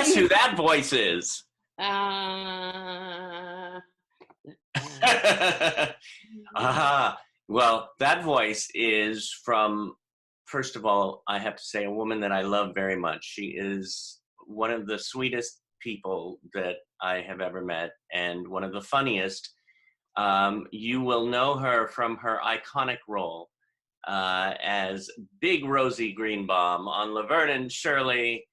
Guess who that voice is? Well, that voice is from, first of all, I have to say, a woman that I love very much. She is one of the sweetest people that I have ever met and one of the funniest. You will know her from her iconic role as Big Rosie Greenbaum on Laverne and Shirley,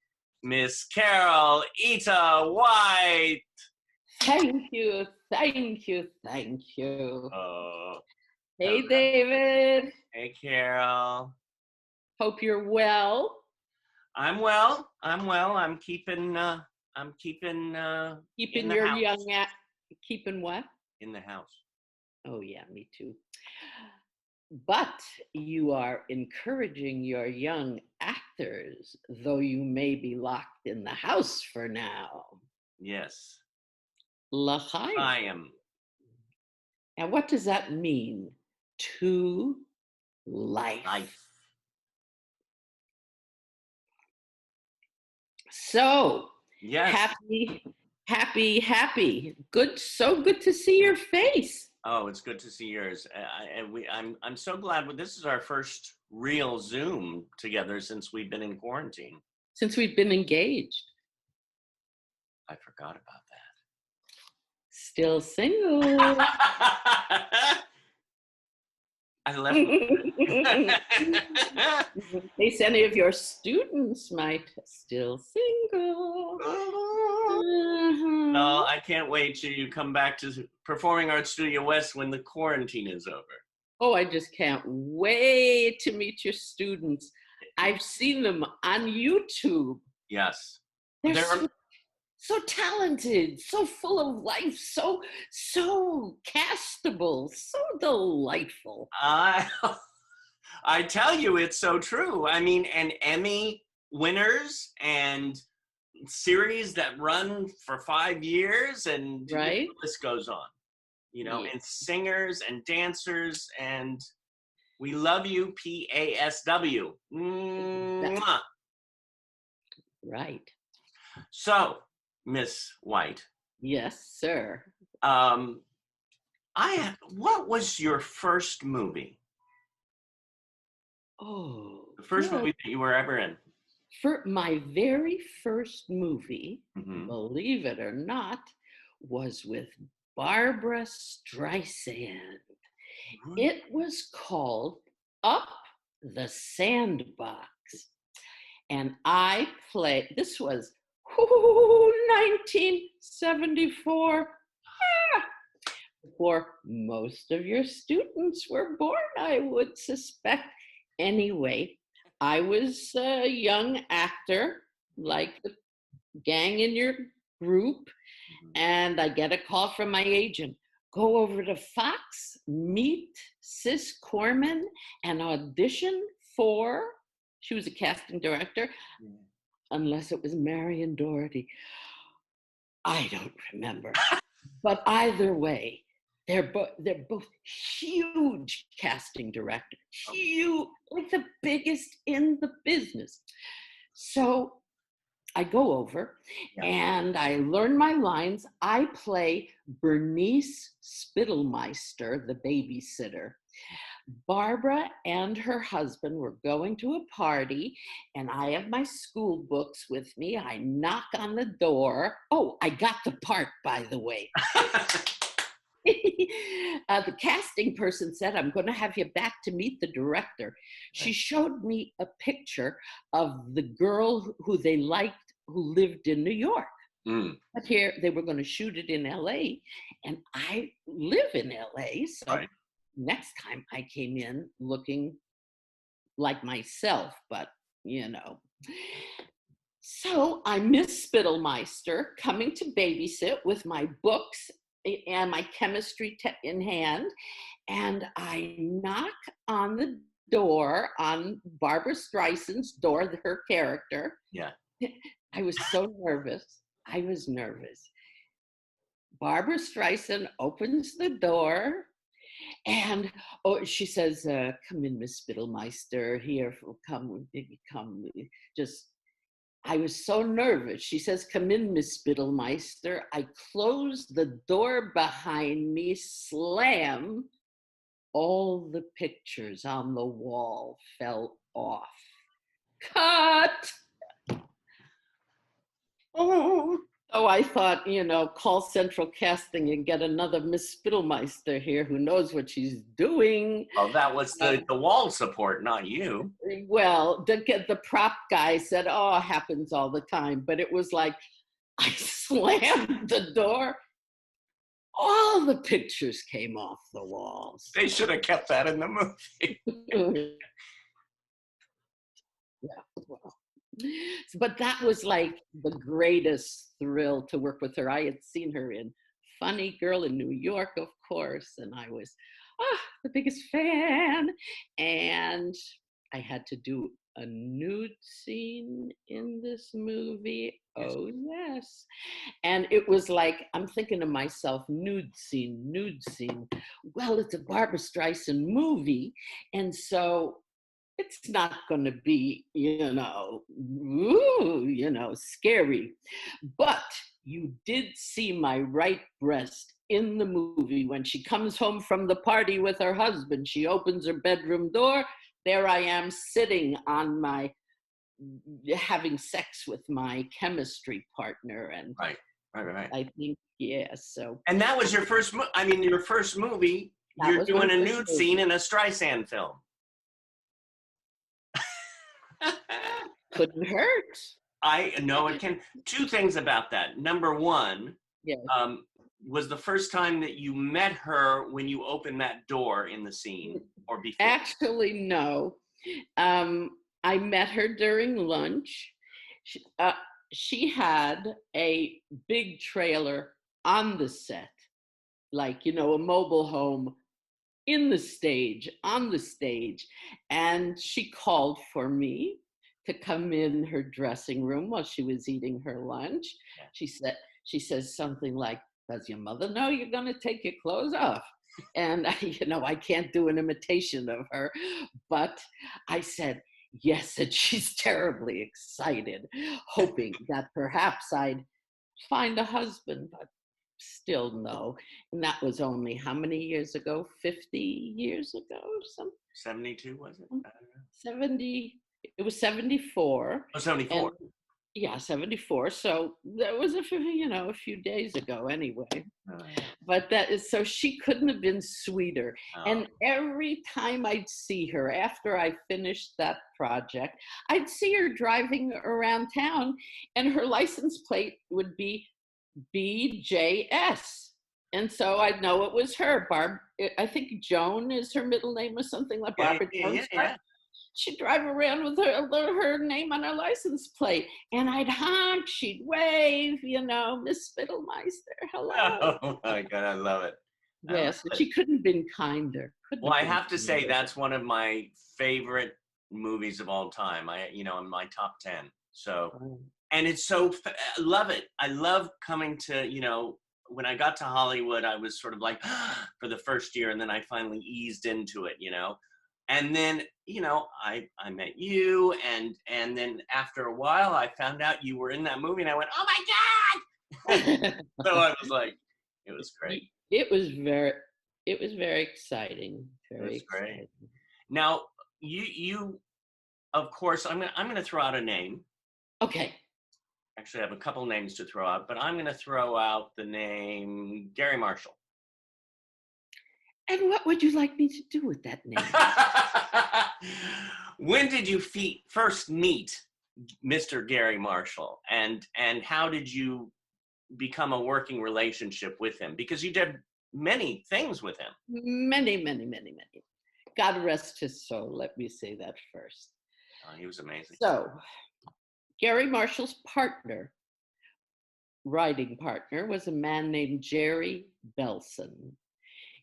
Miss Carole Ita White. Thank you, thank you, thank you. Oh, Hey, hello. David. Hey, Carole. Hope you're well. I'm well. I'm keeping Keeping in the your house. keeping what? In the house. Oh yeah, me too. But you are encouraging your young actors, though you may be locked in the house for now. Yes. L'chaim. I am. And what does that mean? To life. So, Yes. happy. Good, so good to see your face. Oh, it's good to see yours. I'm so glad. This is our first real Zoom together since we've been in quarantine. Since we've been engaged. I forgot about that. Still single. I left. In case any of your students might still single. No, I can't wait till you come back to Performing Arts Studio West when the quarantine is over. Oh, I just can't wait to meet your students. I've seen them on YouTube. Yes. They're so talented, so full of life, so castable, so delightful. I tell you, it's so true. I mean, and Emmy winners and series that run for 5 years, and right? The list goes on. You know, Yeah. and singers and dancers, and we love you, PASW. Mwah. Right. So, Miss White. Yes, sir. What was your first movie? Oh, the first movie that you were ever in? For my very first movie, believe it or not, was with Barbara Streisand. It was called Up the Sandbox. And I played, this was 1974. Before most of your students were born, I would suspect. Anyway, I was a young actor, like the gang in your group, and I get a call from my agent. Go over to Fox, meet Sis Corman, and audition for, she was a casting director, unless it was Marion Doherty. I don't remember. But either way, they're both huge casting directors, huge, like the biggest in the business. So I go over and I learn my lines. I play Bernice Spittelmeister, the babysitter. Barbara and her husband were going to a party, and I have my school books with me. I knock on the door. Oh, I got the part, by the way. The casting person said, I'm going to have you back to meet the director. She showed me a picture of the girl who they liked, who lived in New York. But here they were going to shoot it in LA, and I live in LA. So next time I came in looking like myself, but you know. So I'm Miss Spittelmeister coming to babysit with my books and my chemistry in hand, and I knock on the door, on Barbara Streisand's door, her character. Yeah. I was so nervous. I was nervous. Barbara Streisand opens the door, and she says, come in, Miss Spittelmeister, here, come, just I was so nervous. She says, "Come in, Miss Spittelmeister." I closed the door behind me, slam. All the pictures on the wall fell off. Cut! Oh, So I thought, call Central Casting and get another Miss Spittelmeister here who knows what she's doing. well, that was Uh, the wall support, not you. well, the prop guy said, "Oh, it happens all the time," but it was like I slammed the door. All the pictures came off the walls. They should have kept that in the movie. Yeah, well. But that was like the greatest thrill to work with her. I had seen her in Funny Girl in New York, of course, and I was the biggest fan. And I had to do a nude scene in this movie. Yes. Oh, yes. And it was like, I'm thinking to myself, nude scene, nude scene. Well, it's a Barbara Streisand movie. And so it's not going to be, scary. But you did see my right breast in the movie when she comes home from the party with her husband. She opens her bedroom door. There I am sitting on having sex with my chemistry partner. And Right. I think, yeah, so And that was your first your first movie. that You're was my doing a first nude movie. scene in a Streisand film. Couldn't hurt. I know it can. Two things about that. Number one, Yeah. was the first time that you met her when you opened that door in the scene, or before? Actually, no. I met her during lunch. She had a big trailer on the set, like, a mobile home on the stage. And she called for me to come in her dressing room while she was eating her lunch. Yeah. She says something like, "Does your mother know you're going to take your clothes off?" And I can't do an imitation of her, but I said, yes, and she's terribly excited, hoping that perhaps I'd find a husband, but still no. And that was only how many years ago? 50 years ago or something? 72, was it? I don't know. 70, it was 74. Oh, 74. And yeah, 74. So that was a few days ago anyway. Oh, yeah. But that is, so she couldn't have been sweeter. Oh. And every time I'd see her after I finished that project, I'd see her driving around town and her license plate would be BJS. And so I'd know it was her. I think Joan is her middle name or something like Barbara Jones. Yeah. She'd drive around with her name on her license plate. And I'd honk, she'd wave, Miss Spittelmeister, hello. Oh my God, I love it. Yes, she couldn't have been kinder. Well, I have to say that's one of my favorite movies of all time. In my top 10. So, and it's so, I love it. I love coming to, when I got to Hollywood, I was sort of like for the first year, and then I finally eased into it, and then, I met you, and then after a while, I found out you were in that movie, and I went, oh my God! So I was like, it was great. It was very exciting. Very exciting. Great. Now, you, of course, I'm gonna throw out a name. Okay. Actually, I have a couple names to throw out, but I'm gonna throw out the name Gary Marshall. And what would you like me to do with that name? When did you first meet Mr. Gary Marshall, and how did you become a working relationship with him? Because you did many things with him. Many. God rest his soul. Let me say that first. Oh, he was amazing. So, Gary Marshall's writing partner, was a man named Jerry Belson.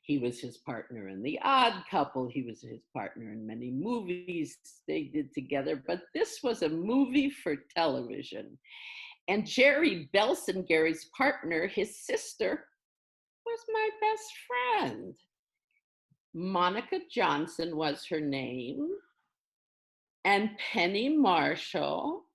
He was his partner in The Odd Couple. He was his partner in many movies they did together. But this was a movie for television. And Jerry Belson, Gary's partner, his sister, was my best friend. Monica Johnson was her name. And Penny Marshall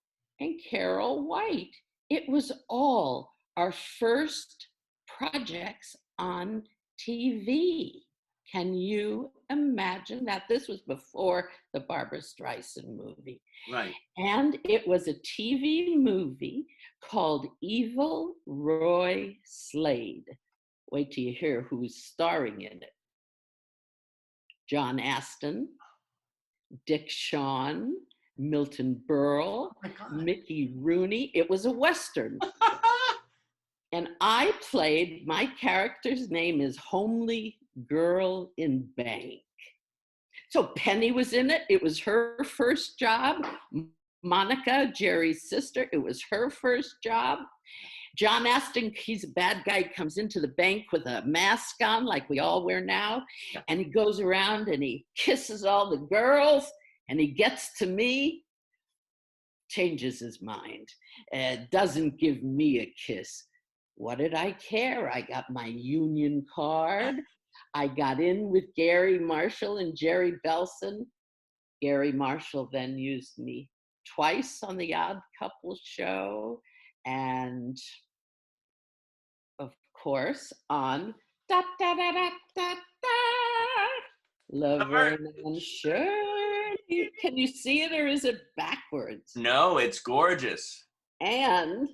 and Carole White. It was all our first projects on TV. Can you imagine that? This was before the Barbara Streisand movie. Right. And it was a TV movie called Evil Roy Slade. Wait till you hear who's starring in it. John Aston, Dick Shawn, Milton Berle, Oh my God. Mickey Rooney. It was a Western. And I played, my character's name is Homely Girl in Bank. So Penny was in it. It was her first job. Monica, Jerry's sister, it was her first job. John Aston, he's a bad guy, comes into the bank with a mask on like we all wear now. Yeah. And he goes around and he kisses all the girls and he gets to me, changes his mind, doesn't give me a kiss. What did I care? I got my union card. I got in with Gary Marshall and Jerry Belson. Gary Marshall then used me twice on the Odd Couple show, and of course on da da da da da da Laverne and Shirley. Can you see it or is it backwards? No, it's gorgeous. And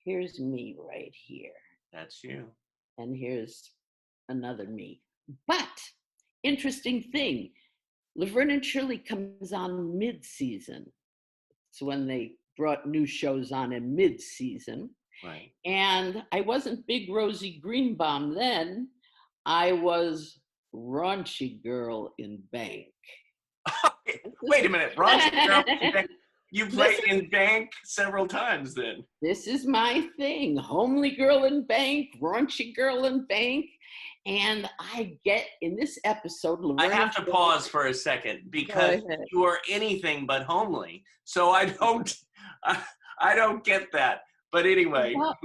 here's me right here. That's you. And here's another me. But interesting thing, Laverne and Shirley comes on mid-season. It's when they brought new shows on in mid-season. Right. And I wasn't Big Rosie Greenbaum then. I was Raunchy Girl in Bank. Wait a minute. Raunchy Girl in Bank. You played in Bank several times then. This is my thing. Homely Girl in Bank, Raunchy Girl in Bank. And I get in this episode, I have to pause for a second because you are anything but homely. So I don't get that. But anyway. Well,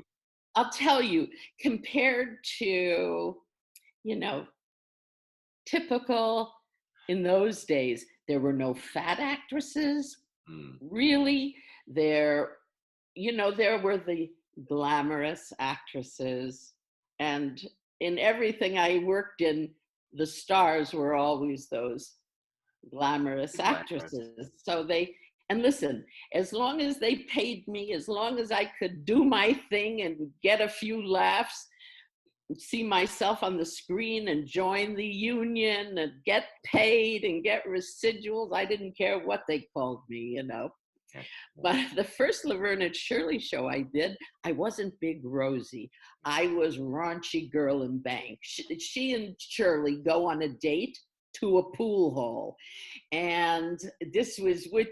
I'll tell you, compared to, typical in those days, there were no fat actresses. Really. There were the glamorous actresses, and in everything I worked in, the stars were always those glamorous actresses. So and listen, as long as they paid me, as long as I could do my thing and get a few laughs, see myself on the screen and join the union and get paid and get residuals, I didn't care what they called me, But the first Laverne and Shirley show I did, I wasn't Big Rosie. I was Raunchy Girl in Bank. She and Shirley go on a date to a pool hall. And this was with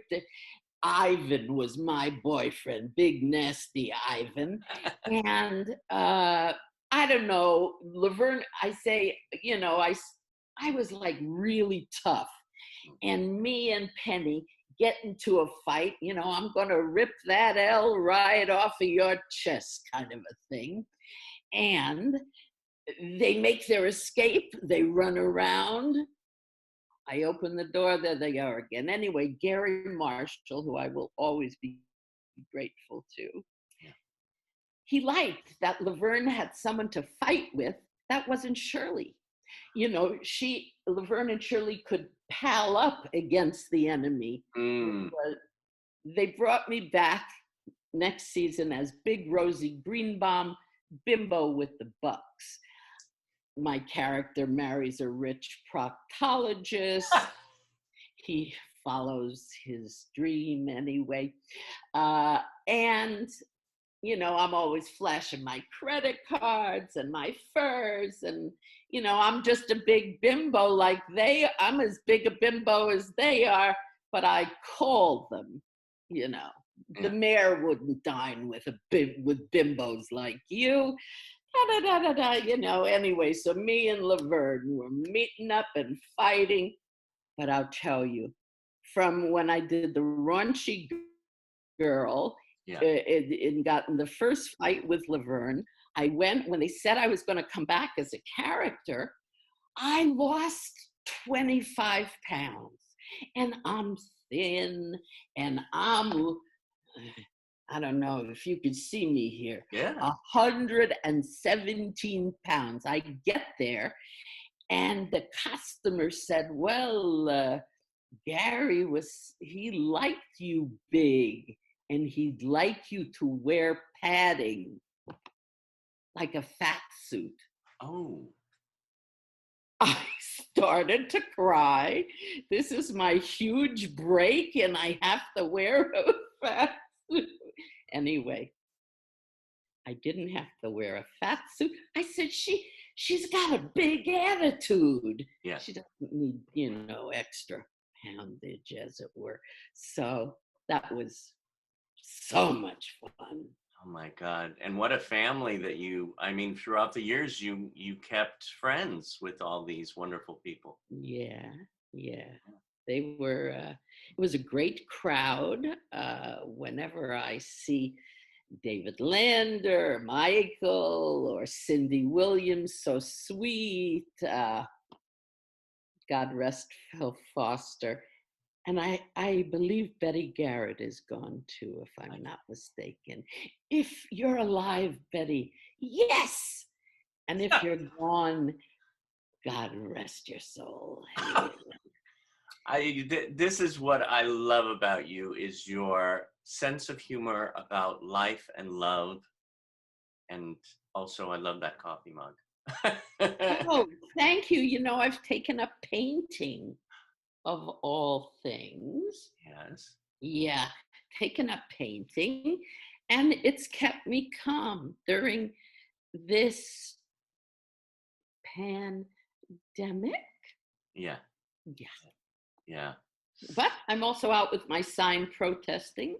Ivan was my boyfriend, big nasty Ivan. And I don't know, Laverne, I say, I was like really tough. And me and Penny get into a fight, I'm gonna rip that L right off of your chest kind of a thing. And they make their escape, they run around. I open the door, there they are again. Anyway, Gary Marshall, who I will always be grateful to, he liked that Laverne had someone to fight with that wasn't Shirley. Laverne and Shirley could pal up against the enemy. They brought me back next season as Big Rosie Greenbaum, bimbo with the bucks. My character marries a rich proctologist. He follows his dream anyway. And I'm always flashing my credit cards and my furs, and I'm just a big bimbo like I'm as big a bimbo as they are, but I call them, the mayor wouldn't dine with bimbos like you. Anyway, so me and Laverne were meeting up and fighting. But I'll tell you, from when I did the Raunchy Girl, and got in the first fight with Laverne, when they said I was going to come back as a character, I lost 25 pounds. And I'm thin, and I'm I don't know if you could see me here, Yeah. 117 pounds. I get there, and the customer said, well, he liked you big, and he'd like you to wear padding, like a fat suit. Oh, I started to cry. This is my huge break, and I have to wear a fat suit. Anyway, I didn't have to wear a fat suit. I said, she's got a big attitude. yeah. She doesn't need, extra poundage, as it were. So that was so much fun. Oh my God. And what a family that I mean, throughout the years, you kept friends with all these wonderful people. Yeah, yeah. They were, it was a great crowd. Whenever I see David Lander, or Michael, or Cindy Williams, so sweet. God rest Phil Foster. And I believe Betty Garrett is gone too, if I'm not mistaken. If you're alive, Betty, yes. And if you're gone, God rest your soul. Anyway. This is what I love about you is your sense of humor about life and love. And also I love that coffee mug. Oh, thank you. I've taken up painting of all things. Yes. Yeah, taken up painting, and it's kept me calm during this pandemic. Yeah. Yeah, Yeah. but I'm also out with my sign protesting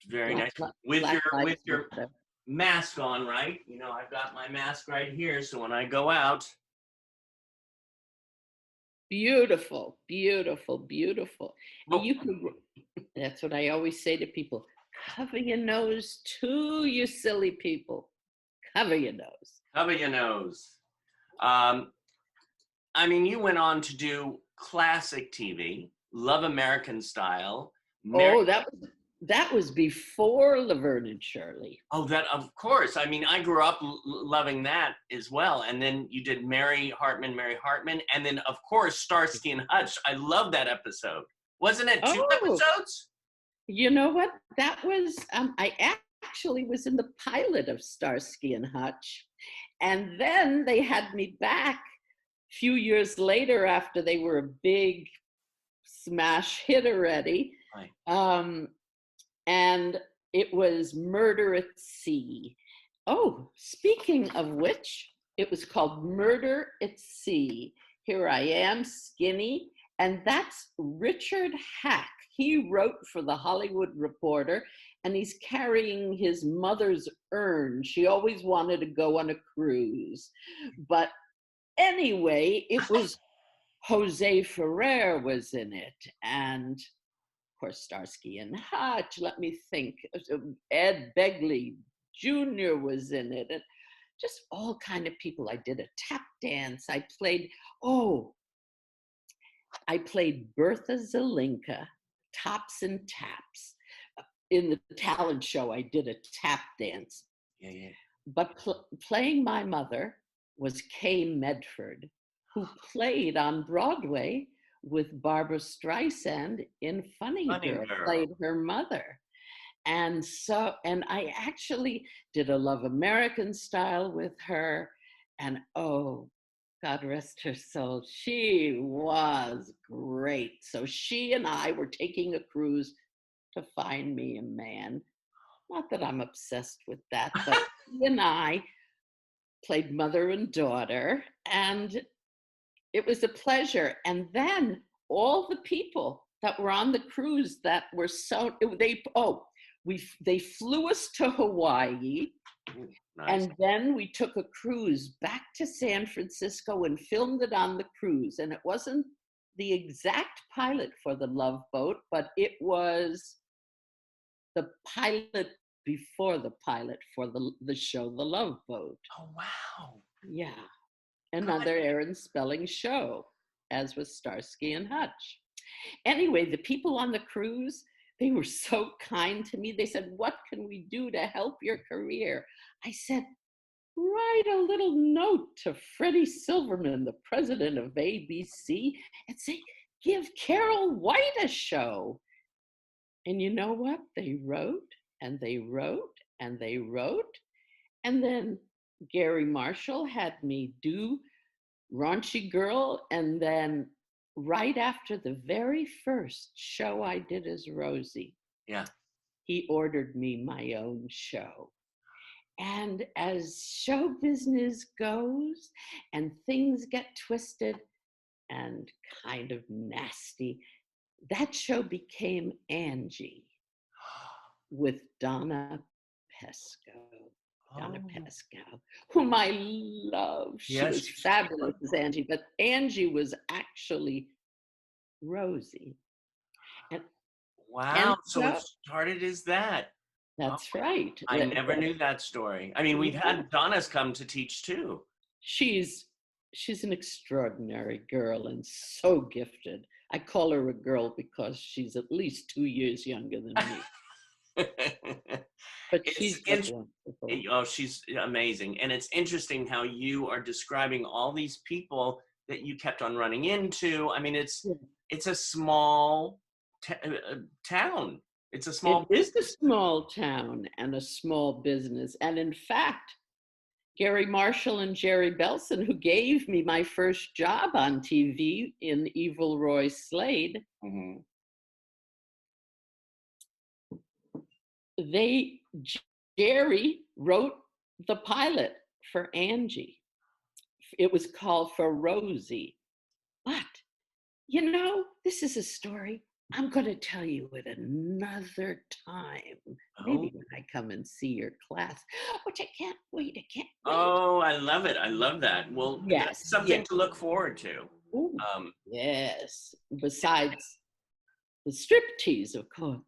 Very Black nice. With your Lives with your Matter. mask on, right? I've got my mask right here, so when I go out, Beautiful, beautiful, beautiful. And oh, you could. That's what I always say to people: cover your nose too, you silly people. Cover your nose. cover your nose. Um, I mean, you went on to do classic TV, Love American Style, Mary. Oh, that was before Laverne and Shirley. Oh, that of course. I mean, I grew up loving that as well. And then you did Mary Hartman, and then of course Starsky and Hutch. I love that episode. Wasn't it two Oh, episodes? you know what? That was I actually was in the pilot of Starsky and Hutch, and then they had me back a few years later after they were a big smash hit already. Right. And it was Murder at Sea. Oh, speaking of which, it was called Murder at Sea. Here I am, skinny, and that's Richard Hack. He wrote for the Hollywood Reporter, and he's carrying his mother's urn. She always wanted to go on a cruise. But anyway, it was Jose Ferrer was in it, and of course, Starsky and Hutch. Let me think. Ed Begley Jr. was in it, and just all kind of people. I did a tap dance. Oh, I played Bertha Zelinka, Tops and Taps. In the talent show, I did a tap dance. Yeah, yeah. But playing my mother was Kay Medford, who played on Broadway with Barbara Streisand in Funny Funny Girl, girl. played her mother. And I actually did a Love American Style with her. And oh, God rest her soul, she was great. So she and I were taking a cruise to find me a man. Not that I'm obsessed with that, but she and I played mother and daughter, and it was a pleasure. And then all the people that were on the cruise that were they flew us to Hawaii, Ooh, nice. and then we took a cruise back to San Francisco and filmed it on the cruise. And it wasn't the exact pilot for the Love Boat, but it was the pilot before the pilot for the show The Love Boat. Oh wow. Yeah. God. Another Aaron Spelling show, as was Starsky and Hutch. Anyway, the people on the cruise, they were so kind to me. They said, "What can we do to help your career?" I said, "Write a little note to Freddie Silverman, the president of ABC, and say, 'Give Carole White a show.'" And you know what? They wrote and they wrote and they wrote. And then Gary Marshall had me do Raunchy Girl. And then right after the very first show I did as Rosie, Yeah. he ordered me my own show. And as show business goes and things get twisted and kind of nasty, that show became Angie with Pesco. Donna Oh, Pesco, whom I love. She yes, was she's fabulous as Angie, but Angie was actually Rosie. And wow. and So it so started as that. Oh, that's right. I never knew that story. I mean, we've Yeah. had Donna's come to teach too. She's she's an extraordinary girl and so gifted. I call her a girl because she's at least 2 years younger than me. But It's she's just wonderful. oh, she's amazing, and it's interesting how you are describing all these people that you kept on running into. I mean, Yeah. it's a small town. It's a It small is a business. small town and a small business. And in fact, Gary Marshall and Jerry Belson, who gave me my first job on TV in Evil Roy Slade, Mhm. they, Jerry wrote the pilot for Angie. It was called For Rosie. But, this is a story I'm going to tell you at another time. Oh, Maybe when I come and see your class, which I can't wait. I can't wait. oh, I love it. I love that. Well, Yes, that's yes. something to look forward to. Ooh, Um, yes. Besides the striptease, of course.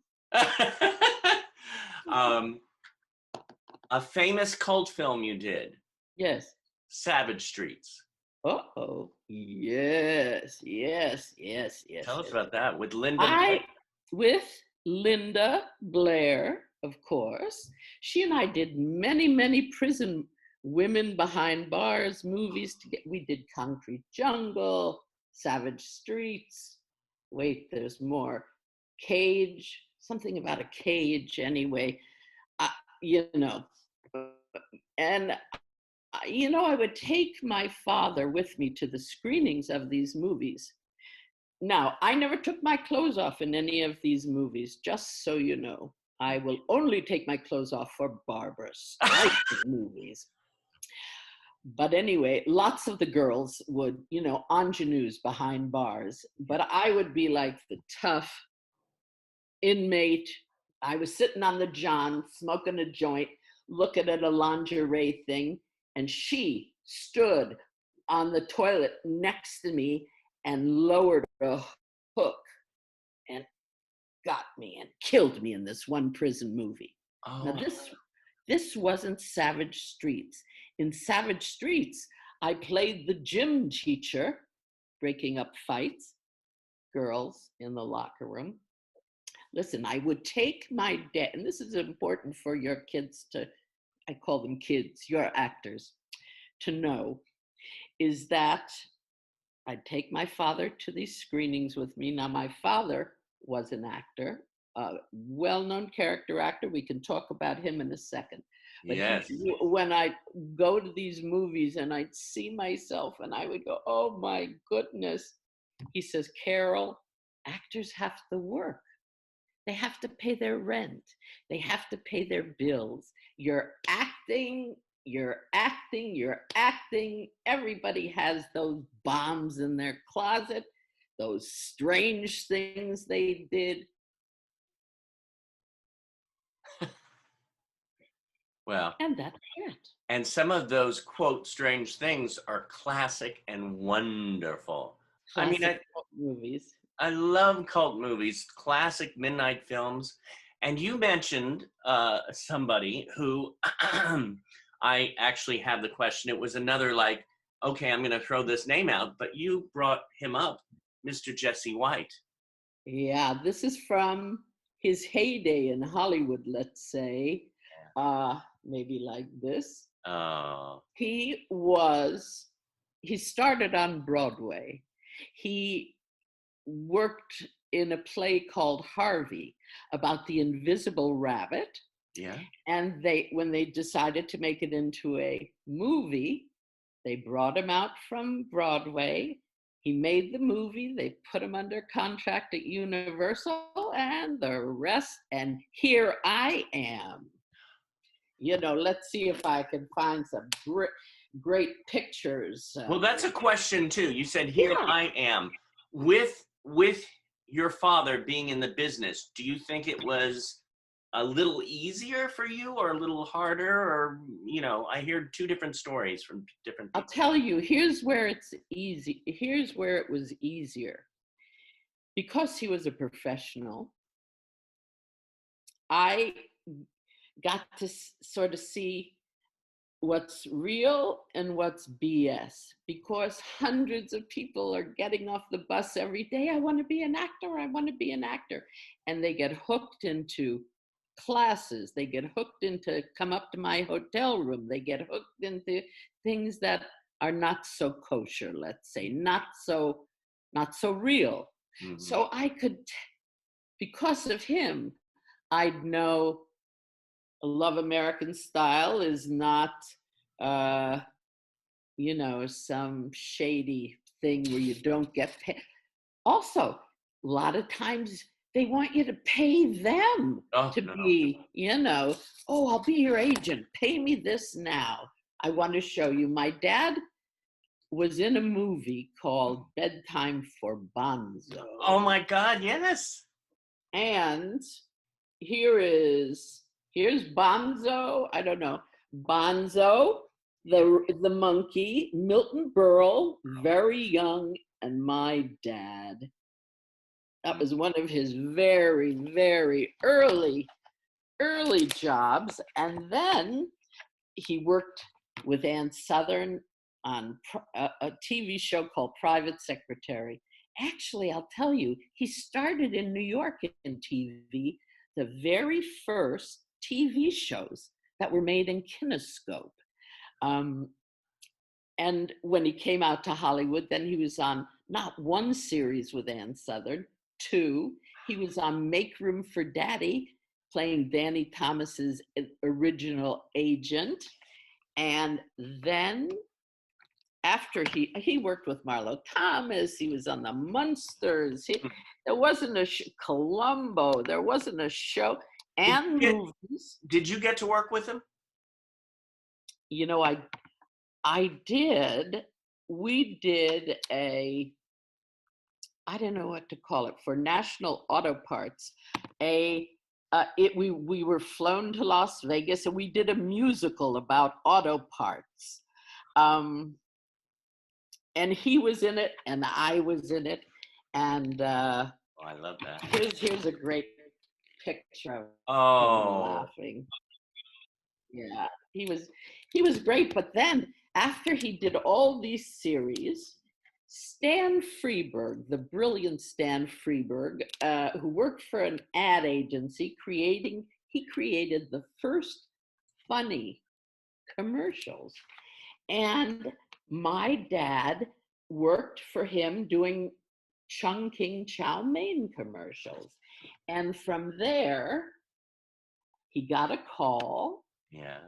um, a famous cult film you did, Yes. Savage Streets. Uh-oh. Yes, yes, yes, yes, Tell us yes. about that with Linda Blair. I, with Linda Blair, of course, she and I did many, many prison women behind bars movies. We did Concrete Jungle, Savage Streets. Wait, there's more. Cage, something about a cage, anyway. Uh, you know, and I would take my father with me to the screenings of these movies. Now, I never took my clothes off in any of these movies, just so you know. I will only take my clothes off for Barbara Streisand movies. But anyway, lots of the girls would, ingenues behind bars. But I would be like the tough inmate. I was sitting on the john, smoking a joint, looking at a lingerie thing, and she stood on the toilet next to me and lowered a hook and got me and killed me in this one prison movie. Now Oh, this wasn't Savage Streets. In Savage Streets, I played the gym teacher, breaking up fights, girls in the locker room. Listen, I would take my dad, and this is important for your kids to, I call them kids, your actors, to know, is that I'd take my father to these screenings with me. Now, my father was an actor, a well-known character actor. We can talk about him in a second. But yes. when I go to these movies and I'd see myself and I would go, oh my goodness. He says, Carole, actors have to work. They have to pay their rent. They have to pay their bills. You're acting, you're acting, you're acting. Everybody has those bombs in their closet, those strange things they did. Well, And that's it. and some of those quote strange things are classic and wonderful. I mean, Classic movies. I love cult movies, classic midnight films. And you mentioned somebody who I actually have the question. It was another like, okay, I'm going to throw this name out, but you brought him up, Mr. Jesse White. Yeah, this is from his heyday in Hollywood, let's say, maybe like this. Oh, He was, he started on Broadway. He worked in a play called Harvey about the invisible rabbit. yeah. And when they decided to make it into a movie, they brought him out from Broadway. He made the movie. They put him under contract at Universal, and the rest. And here I am. Let's see if I can find some great pictures. Well, that's a question too. You said, "Here Yeah, I am." With your father being in the business, do you think it was a little easier for you or a little harder? Or, I hear two different stories from different I'll people. tell you, here's where it's easy. Here's where it was easier. Because he was a professional, I got to sort of see what's real and what's BS, because hundreds of people are getting off the bus every day. I want to be an actor. I want to be an actor. And they get hooked into classes. They get hooked into come up to my hotel room. They get hooked into things that are not so kosher, let's say, not so real. Mhm. So I could, because of him, I'd know Love American Style is not, uh, some shady thing where you don't get paid. Also, a lot of times they want you to pay them Oh, to no. be, oh, I'll be your agent. Pay me this now. I want to show you. My dad was in a movie called Bedtime for Bonzo. Oh my God, yes. And here's Bonzo. I don't know. Bonzo, the monkey, Milton Berle, very young, and my dad. That was one of his very, very early jobs. And then he worked with Ann Southern on a TV show called Private Secretary. Actually, I'll tell you, he started in New York in TV, the very first TV shows that were made in kinescope. Um, and when he came out to Hollywood, then he was on not one series with Ann Southern, two. He was on Make Room for Daddy, playing Danny Thomas's original agent. And then after he worked with Marlo Thomas, he was on the Munsters. There wasn't a Columbo. There wasn't a show Did and you get, movies. did you get to work with him? You know, I did. We did I don't know what to call it, for National Auto Parts. We were flown to Las Vegas and we did a musical about auto parts. And he was in it and I was in it. And Oh, I love that. here's a great picture of him Oh, laughing. Yeah, he was great. But then after he did all these series, Stan Freberg, the brilliant Stan Freberg, who worked for an ad agency, he created the first funny commercials. And my dad worked for him doing Chungking chow mein commercials. And from there, he got a call. yeah.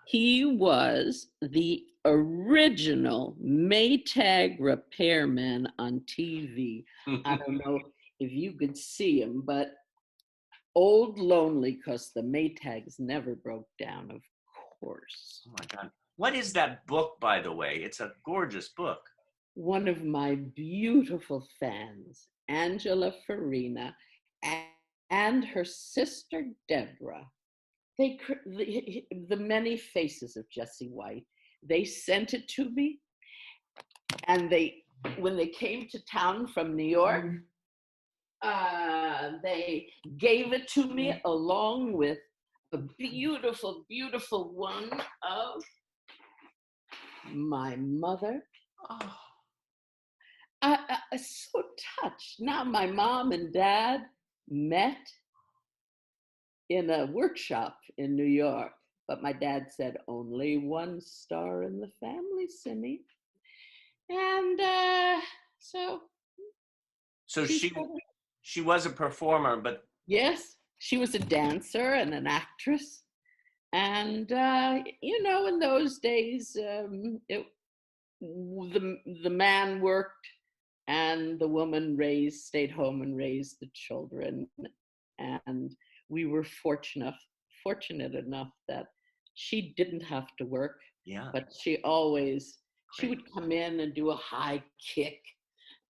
He was the original Maytag repairman on TV. I don't know if you could see him, but old lonely, because the Maytags never broke down, of course. Oh my God. What is that book, by the way? It's a gorgeous book. One of my beautiful fans, Angela Farina, and her sister Deborah, the many faces of Jesse White, they sent it to me. And when they came to town from New York, they gave it to me along with a beautiful, beautiful one of my mother. Oh, I so touched. Now my mom and dad, met in a workshop in New York. But my dad said, only one star in the family, Simmy. And so So she she said, she was a performer, but yes, she was a dancer and an actress. And, in those days, the man worked and the woman stayed home and raised the children. And we were fortunate enough that she didn't have to work, yeah, but she great. would come in and do a high kick.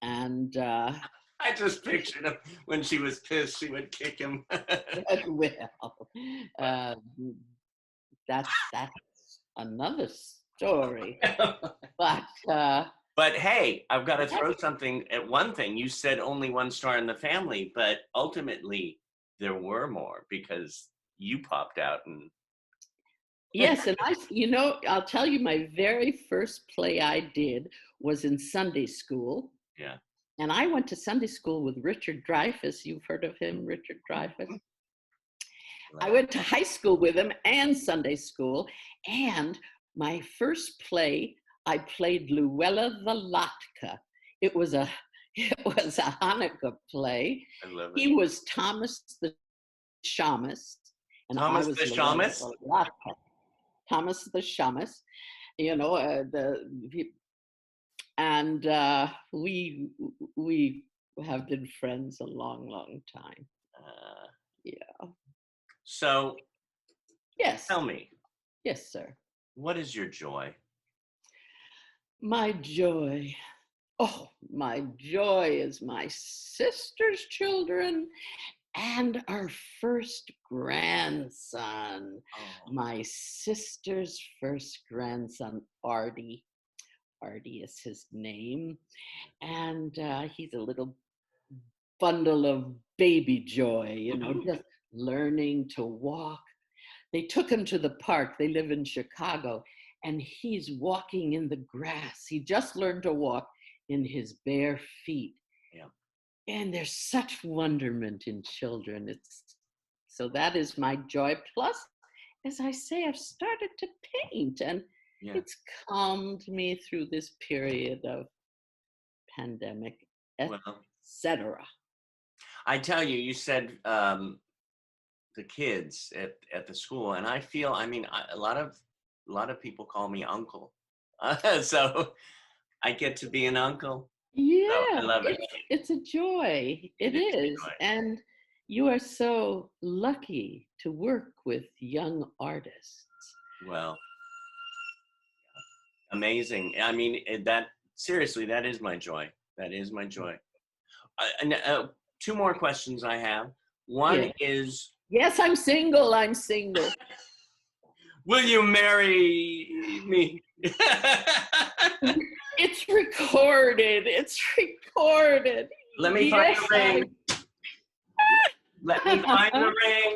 And I just pictured him when she was pissed, she would kick him. well, uh, that's another story. But But hey, I've got to throw something at one thing. You said only one star in the family, but ultimately there were more because you popped out and yes, and I'll tell you, my very first play I did was in Sunday school. yeah. And I went to Sunday school with Richard Dreyfuss. You've heard of him, Richard Dreyfuss? I went to high school with him and Sunday school. And my first play, I played Luella the Latka. It was a it was a Hanukkah play. I love it. He was Thomas the Shamus, and I Thomas was the Luella Shamus? the Latka. Thomas the Shamus, and we have been friends a long, long time. Uh, Yeah. so Yes. tell me, Yes, sir. what is your joy? My joy. Oh, my joy is my sister's children and our first grandson. Oh, My sister's first grandson, Artie. Artie is his name. And he's a little bundle of baby joy, just learning to walk. They took him to the park. They live in Chicago, and he's walking in the grass. He just learned to walk in his bare feet. yeah. And there's such wonderment in children. So that is my joy. Plus, as I say, I've started to paint, and Yeah. it's calmed me through this period of pandemic, Well, etc. I tell you, you said the kids at the school, and I feel, I mean, a lot of people call me uncle, so I get to be an uncle. So I Yeah, love it. it's a joy. It It is is. joy. And you are so lucky to work with young artists. Well, amazing. I mean, that seriously, that is my joy. That is my joy. And two more questions I have. One Yeah. is, Yes, I'm single. I'm single. will you marry me? It's recorded. It's recorded. Let me find Yes, the ring. Let me find the ring.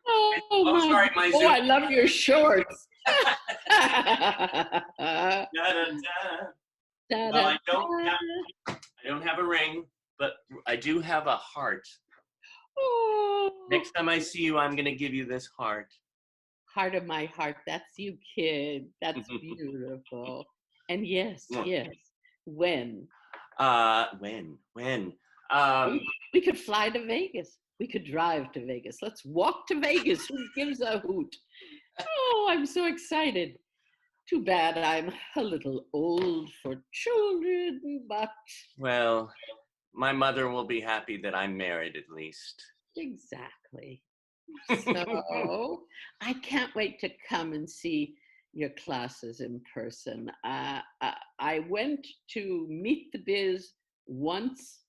Oh Oh, my. sorry, my Oh, Zoom. I love your shorts. Da-da-da. Da, Well, da, I don't have a ring, but I do have a heart. Oh, Next time I see you, I'm gonna give you this heart. heart of my heart. That's you, kid. That's beautiful. And yes, yes. When? When? Um, We could fly to Vegas. We could drive to Vegas. Let's walk to Vegas. Who gives a hoot? Oh, I'm so excited. Too bad I'm a little old for children, but well, my mother will be happy that I'm married at least. exactly. So I can't wait to come and see your classes in person. I went to Meet the Biz once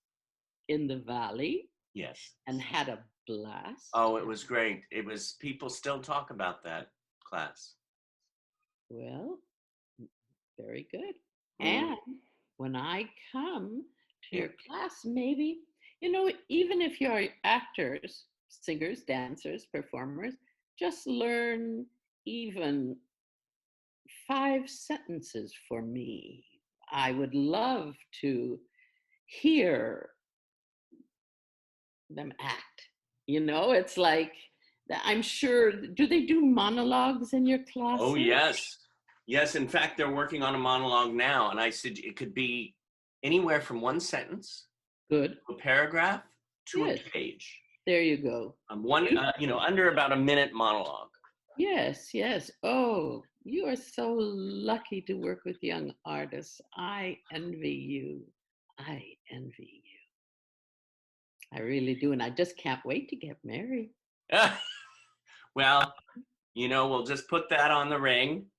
in the Valley Yes. and had a blast. Oh, it was great. It was, people still talk about that class. Well, very good. Mm, And when I come to yeah. your class, maybe, even if you're actors, singers, dancers, performers, just learn even 5 sentences for me. I would love to hear them act. It's like I'm sure. Do they do monologues in your Oh, classes? yes. Yes, in fact, they're working on a monologue now, and I said it could be anywhere from one sentence Good. to a paragraph to a Yes. page. There you go. One, You under about a minute monologue. Yes, yes. Oh, you are so lucky to work with young artists. I envy you. I envy you. I really do. And I just can't wait to get married. Well, we'll just put that on the ring,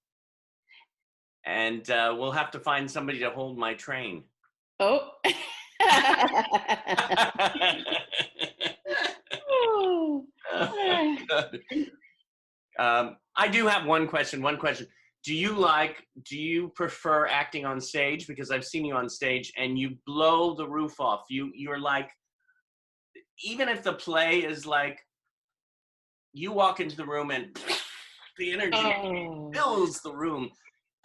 and we'll have to find somebody to hold my train. Oh. Oh. Ah. I do have one question. One question. Do you prefer acting on stage? Because I've seen you on stage and you blow the roof off. You're like, even if the play is like, you walk into the room and the energy Oh. fills the room.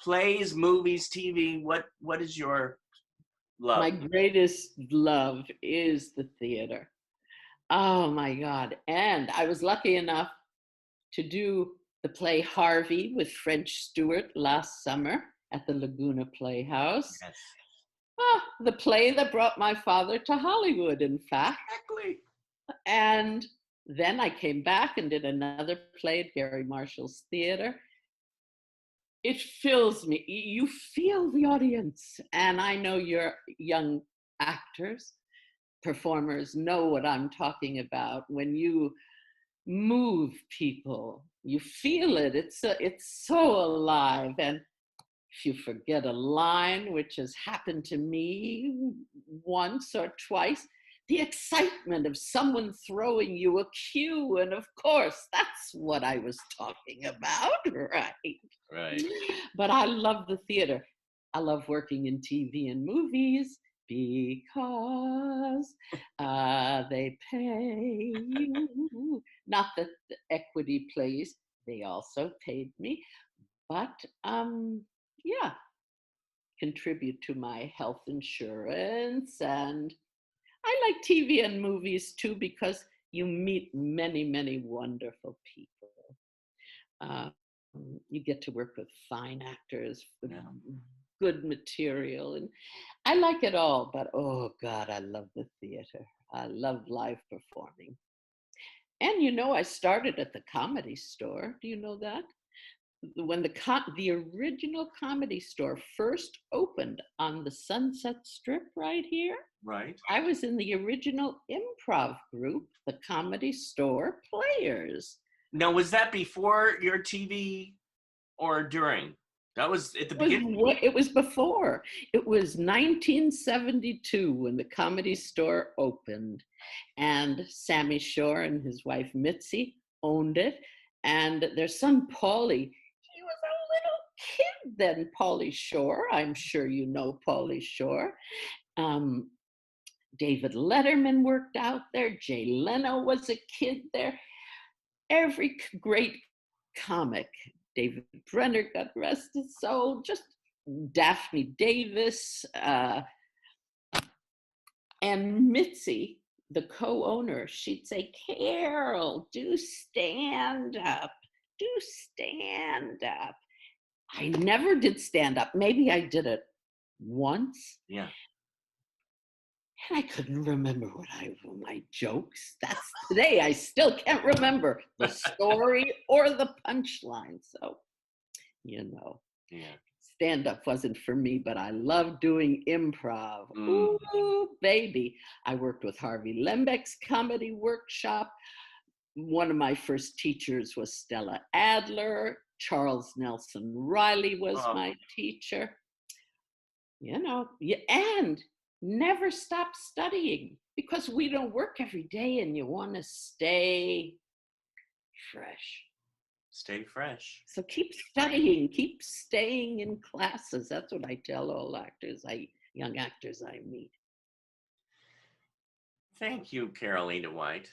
Plays, movies, TV. What is your My love? greatest love is the theater. Oh my God. And I was lucky enough to do the play Harvey with French Stewart last summer at the Laguna Playhouse. Yes. The play that brought my father to Hollywood, in fact. Exactly. And then I came back and did another play at Gary Marshall's theater. It fills me. You feel the audience. And I know your young actors, performers know what I'm talking about. When you move people, you feel it. It's so alive. And if you forget a line, which has happened to me once or twice, the excitement of someone throwing you a cue. And of course, that's what I was talking about, right? Right. But I love the theater. I love working in TV and movies because they pay you. Not that the equity plays, they also paid me. But yeah, contribute to my health insurance. And I like TV and movies too because you meet many, many wonderful people. Uh, you get to work with fine actors, with Yeah. good material. And I like it all, but oh God, I love the theater. I love live performing. And I started at the Comedy Store. Do you know that? When the original Comedy Store first opened on the Sunset Strip right here, Right. I was in the original improv group, the Comedy Store Players. Now, was that before your TV or during? That was at the beginning. It was before. It was 1972 when the Comedy Store opened, and Sammy Shore and his wife Mitzi owned it. And their son Paulie, he was a little kid then. Paulie Shore, I'm sure you know Paulie Shore. Um, David Letterman worked out there. Jay Leno was a kid there. Every great comic, David Brenner, God rest his soul, just Daphne Davis, and Mitzi, the co-owner, she'd say, Carole, do stand up, do stand up. I never did stand up. Maybe I did it once. Yeah. And I couldn't remember my jokes. That's today. I still can't remember the story or the punchline. So, Yeah. stand up wasn't for me, but I love doing improv. Mm. Ooh, baby. I worked with Harvey Lembeck's comedy workshop. One of my first teachers was Stella Adler. Charles Nelson Riley was Oh, my teacher. And never stop studying because we don't work every day and you want to stay fresh. stay fresh. So keep studying, keep staying in classes. That's what I tell all young actors I meet. Thank you, Carole Ita White.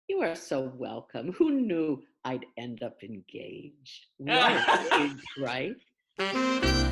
You are so welcome. Who knew I'd end up engaged? We are engaged, right?